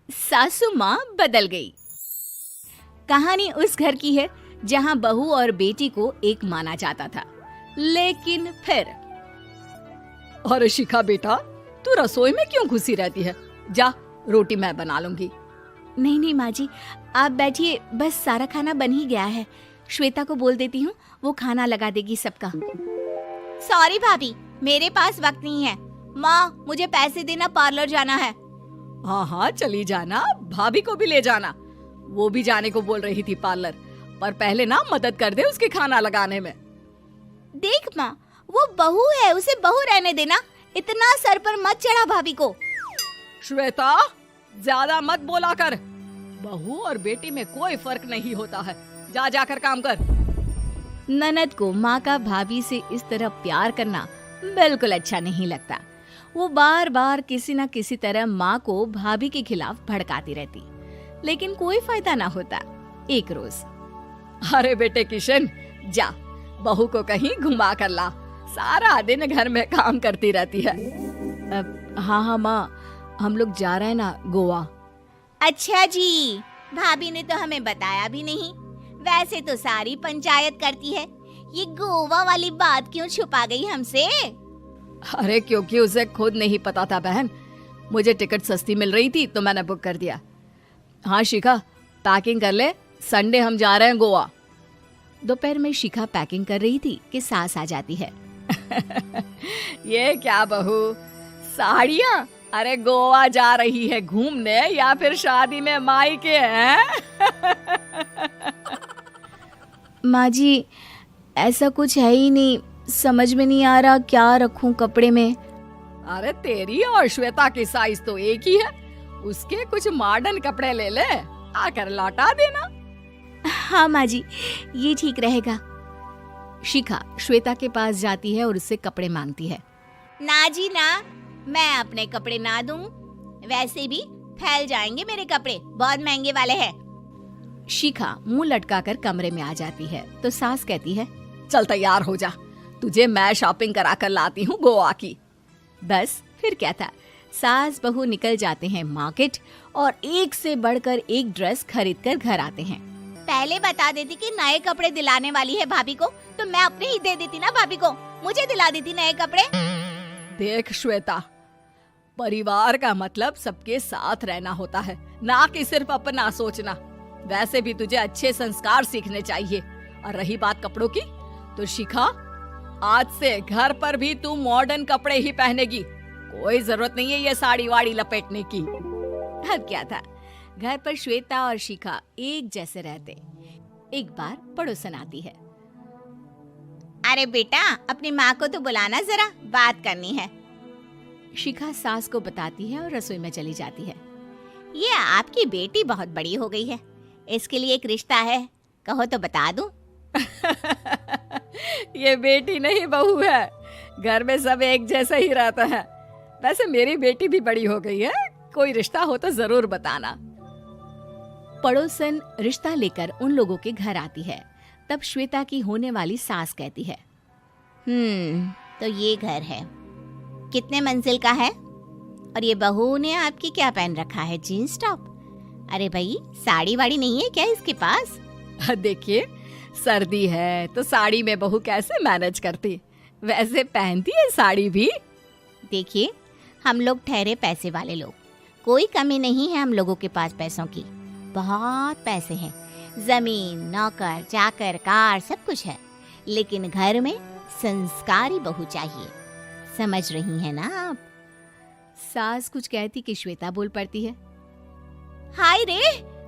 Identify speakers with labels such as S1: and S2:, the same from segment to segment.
S1: सासू माँ बदल गई। कहानी उस घर की है जहाँ बहू और बेटी को एक माना जाता था, लेकिन फिर
S2: अरे शिखा बेटा, तू रसोई में क्यों घुसी रहती है? जा, रोटी मैं बना लूंगी।
S1: नहीं नहीं माँ जी, आप बैठिए, बस सारा खाना बन ही गया है। श्वेता को बोल देती हूँ, वो खाना लगा देगी सबका। सॉरी भाभी, मेरे पास वक्त नहीं है। माँ, मुझे पैसे देना, पार्लर जाना है।
S2: हाँ हाँ चली जाना, भाभी को भी ले जाना। वो भी जाने को बोल रही थी पार्लर, पर पहले ना मदद कर दे उसके खाना लगाने में।
S1: देख माँ, वो बहू है, उसे बहू रहने देना, इतना सर पर मत चढ़ा भाभी को।
S2: श्वेता, ज्यादा मत बोला कर। बहू और बेटी में कोई फर्क नहीं होता है। जा जाकर काम कर।
S1: ननद को माँ का भाभी से इस तरह प्यार करना बिल्कुल अच्छा नहीं लगता। वो बार बार किसी न किसी तरह माँ को भाभी के खिलाफ भड़काती रहती, लेकिन कोई फायदा ना होता। एक रोज,
S2: अरे बेटे किशन, जा बहू को कहीं घुमा कर ला, सारा दिन घर में काम करती रहती है।
S1: हाँ हाँ माँ, हम लोग जा रहे हैं ना गोवा। अच्छा जी, भाभी ने तो हमें बताया भी नहीं। वैसे तो सारी पंचायत करती है, ये गोवा वाली बात क्यों छुपा गई हमसे?
S2: अरे क्योंकि उसे खुद नहीं पता था बहन। मुझे टिकट सस्ती मिल रही थी तो मैंने बुक कर दिया। हाँ शिखा, पैकिंग कर ले, संडे हम जा रहे हैं गोवा।
S1: दोपहर में शिखा पैकिंग कर रही थी कि सास आ जाती है।
S2: ये क्या बहू, साड़ियाँ? अरे गोवा जा रही है घूमने या फिर शादी में मायके हैं?
S1: माँ जी, ऐसा कुछ है ही नहीं, समझ में नहीं आ रहा क्या रखूं कपड़े में।
S2: अरे तेरी और श्वेता की साइज तो एक ही है, उसके कुछ मॉडर्न कपड़े ले ले, आकर लौटा देना।
S1: हाँ माँ जी, ये ठीक रहेगा। शिखा श्वेता के पास जाती है और उससे कपड़े मांगती है। ना जी ना, मैं अपने कपड़े ना दूं, वैसे भी फैल जाएंगे मेरे कपड़े, बहुत महंगे वाले हैं। शिखा मुंह लटकाकर कमरे में आ जाती है तो सास कहती है,
S2: चल तैयार हो जा, तुझे मैं शॉपिंग करा कर लाती हूँ गोवा की।
S1: बस फिर क्या था, सास बहू निकल जाते हैं मार्केट और एक से बढ़कर एक ड्रेस खरीद कर घर आते हैं। पहले बता देती कि नए कपड़े दिलाने वाली है भाभी को, तो मैं अपने ही दे देती ना भाभी को, मुझे दिला देती नए कपड़े।
S2: देख श्वेता, परिवार का मतलब सबके साथ रहना होता है, ना कि सिर्फ अपना सोचना। वैसे भी तुझे अच्छे संस्कार सीखने चाहिए। और रही बात कपड़ों की, तो शिखा, आज से घर पर भी तू मॉडर्न कपड़े ही पहनेगी। कोई जरूरत नहीं है ये साड़ी वाड़ी लपेटने की।
S1: अब क्या था, घर पर श्वेता और शिखा एक जैसे रहते। एक बार पड़ोसन आती है। अरे बेटा, अपनी माँ को तो बुलाना जरा, बात करनी है। शिखा सास को बताती है और रसोई में चली जाती है। ये आपकी बेटी बहुत बड़ी हो गई है, इसके लिए एक रिश्ता है, कहो तो बता दूं।
S2: ये बेटी नहीं बहू है, घर में सब एक जैसा ही रहता है। वैसे मेरी बेटी भी बड़ी हो गई है, कोई रिश्ता हो तो जरूर बताना।
S1: पड़ोसन रिश्ता लेकर उन लोगों के घर आती है। तब श्वेता की होने वाली सास कहती है, तो ये घर है, कितने मंजिल का है? और ये बहू ने आपकी क्या पहन रखा है, जीन्स टॉप? अरे भाई, साड़ी वाड़ी नहीं है क्या इसके पास?
S2: देखिए, सर्दी है तो साड़ी में बहू कैसे मैनेज करती, वैसे पहनती है साड़ी भी।
S1: देखिए, हम लोग ठहरे पैसे वाले लोग, कोई कमी नहीं है हम लोगों के पास पैसों की, बहुत पैसे हैं, जमीन, नौकर चाकर, कार, सब कुछ है, लेकिन घर में संस्कारी बहू चाहिए। समझ रही हैं ना आप? सास कुछ कहती कि श्वेता बोल पड़ती है, हाय रे,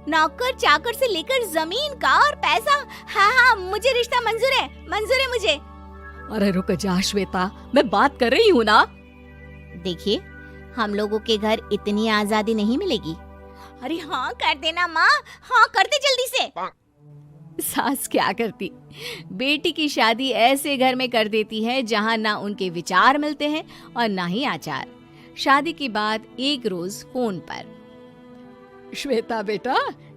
S1: नौकर चाकर से लेकर जमीन, कार, पैसा, हाँ हाँ, मुझे रिश्ता मंजूर है, मंजूर है मुझे।
S2: अरे रुक जा श्वेता, मैं बात कर रही हूँ ना।
S1: देखिए, हम लोगों के घर इतनी आजादी नहीं मिलेगी। अरे हाँ कर देना माँ, हाँ कर दे जल्दी से। सास क्या करती, बेटी की शादी ऐसे घर में कर देती है जहाँ ना उनके विचार मिलते हैं और ना ही आचार। शादी के बाद एक रोज फोन पर,
S2: श्वेता बेटा,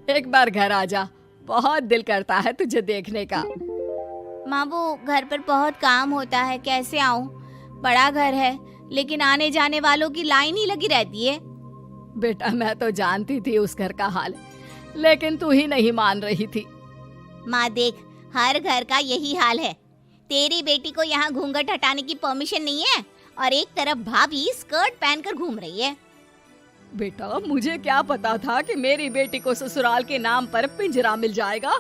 S2: एक बार घर आ जा, बहुत दिल करता है तुझे देखने का।
S1: माँ, वो घर पर बहुत काम होता है, कैसे आऊँ? बड़ा घर है, लेकिन आने जाने वालों की लाइन ही लगी रहती है।
S2: बेटा मैं तो जानती थी उस घर का हाल, लेकिन तू ही नहीं मान रही थी।
S1: माँ देख, हर घर का यही हाल है। तेरी बेटी को यहाँ घूंघट हटाने की परमिशन नहीं है और एक तरफ भाभी स्कर्ट पहनकर घूम रही है।
S2: बेटा मुझे क्या पता था कि मेरी बेटी को ससुराल के नाम पर पिंजरा मिल जाएगा।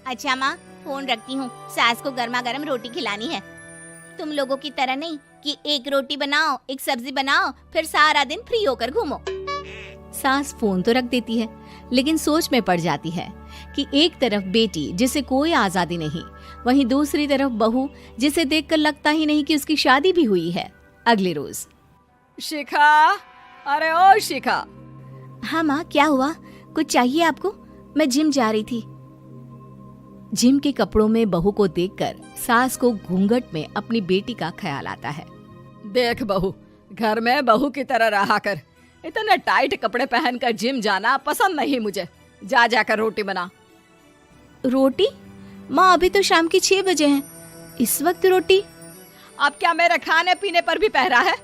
S1: अच्छा माँ, फोन रखती हूँ, सास को गर्मा गर्म रोटी खिलानी है। तुम लोगों की तरह नहीं कि एक रोटी बनाओ, एक सब्जी बनाओ, फिर सारा दिन फ्री होकर घूमो। सास फोन तो रख देती है, लेकिन सोच में पड़ जाती है कि एक तरफ बेटी जिसे कोई आजादी नहीं, वहीं दूसरी तरफ बहू जिसे देखकर लगता ही नहीं कि उसकी शादी भी हुई है। अगले रोज।
S2: शिखा, अरे ओ शिखा।
S1: हाँ माँ, क्या हुआ? कुछ चाहिए आपको? मैं जिम जा रही थी। जिम के कपड़ों में बहू को देखकर सास को घूंघट में अपनी बेटी का ख्याल आता है।
S2: देख बहू, घर में बहू की तरह रहा कर। इतने टाइट कपड़े पहनकर जिम जाना पसंद नहीं मुझे। जा जाकर रोटी बना।
S1: रोटी? माँ अभी तो शाम के 6 बजे हैं, इस वक्त रोटी?
S2: अब क्या मेरे खाने पीने पर भी पहरा है?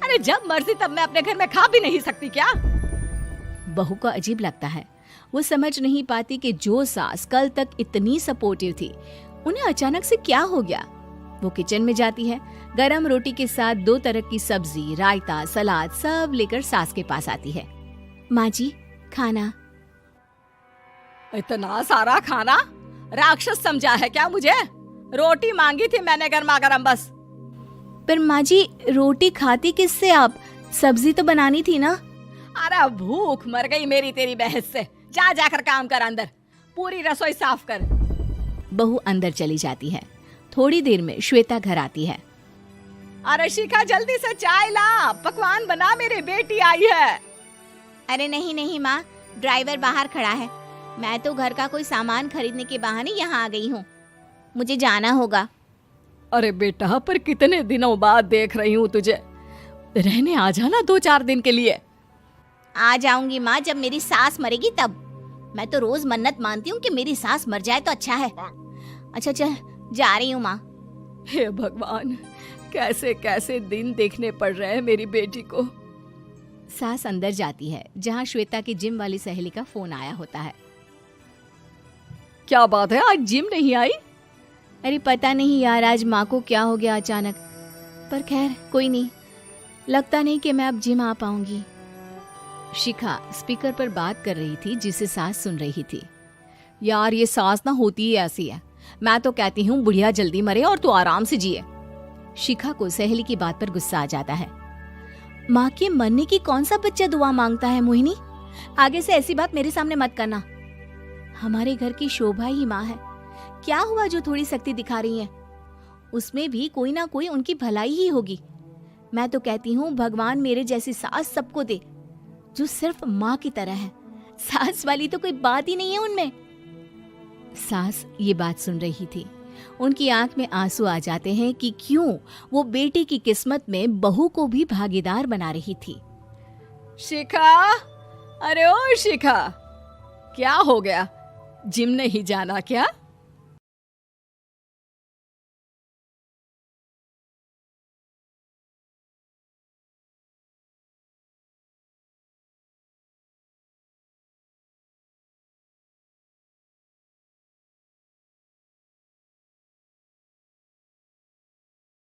S2: अरे जब मर्जी तब मैं अपने घर में खा भी नहीं सकती क्या?
S1: बहू को अजीब लगता है। वो समझ नहीं पाती कि जो सास कल तक इतनी सपोर्टिव थी, उन्हें अचानक से क्या हो गया। वो किचन में जाती है, गरम रोटी के साथ 2 तरह की सब्जी, रायता, सलाद सब लेकर सास के पास आती है। माँ जी, खाना।
S2: इतना सारा खाना? राक्षस समझा है क्या मुझे? रोटी मांगी थी मैंने गर्मा गर्म बस।
S1: पर माँ जी, रोटी खाती किससे आप? सब्जी तो बनानी थी ना।
S2: अरे भूख मर गई मेरी तेरी बहस से। जा जाकर काम कर, अंदर पूरी रसोई साफ कर।
S1: बहू अंदर चली जाती है। थोड़ी देर में श्वेता घर आती है।
S2: अरे शिखा जल्दी से चाय ला, पकवान बना, मेरी बेटी आई है।
S1: अरे नहीं नहीं माँ, ड्राइवर बाहर खड़ा है। मैं तो घर का कोई सामान खरीदने के बहाने यहाँ आ गई हूँ, मुझे जाना होगा।
S2: अरे बेटा, पर कितने दिनों बाद देख रही हूँ तुझे, रहने आ जाना 2-4 दिन के लिए।
S1: आ जाऊंगी माँ, जब मेरी सास मरेगी तब। मैं तो रोज मन्नत मानती हूँ कि मेरी सास मर जाए तो अच्छा है। अच्छा चल, जा रही हूँ माँ।
S2: हे भगवान, कैसे कैसे दिन देखने पड़ रहे हैं मेरी बेटी को।
S1: सास अंदर जाती है, जहाँ श्वेता की जिम वाली सहेली का फोन आया होता है।
S2: क्या बात है, आज जिम नहीं आई?
S1: अरे पता नहीं यार, आज माँ को क्या हो गया अचानक। पर खैर कोई नहीं, लगता नहीं कि मैं अब जिम आ पाऊंगी। शिखा स्पीकर पर बात कर रही थी, जिसे सास सुन रही थी।
S2: यार ये सास ना होती ही ऐसी है। मैं तो कहती हूँ बुढ़िया जल्दी मरे और तू आराम से जिए।
S1: शिखा को सहेली की बात पर गुस्सा आ जाता है। माँ के मरने की कौन सा बच्चा दुआ मांगता है मोहिनी? आगे से ऐसी बात मेरे सामने मत करना। हमारे घर की शोभा ही माँ है। क्या हुआ जो थोड़ी सख्ती दिखा रही है? उसमें भी कोई ना कोई उनकी भलाई ही होगी। मैं तो कहती हूँ भगवान मेरे जैसी सास सबको दे, जो सिर्फ माँ की तरह है। सास वाली तो कोई बात ही नहीं है उनमें। सास ये बात सुन रही थी। उनकी आंख में आंसू आ जाते हैं कि क्यों वो बेटी की किस्मत में बहू को भी भागीदार बना रही थी।
S2: शिखा, अरे ओ शिखा, क्या हो गया? जिम नहीं जाना क्या?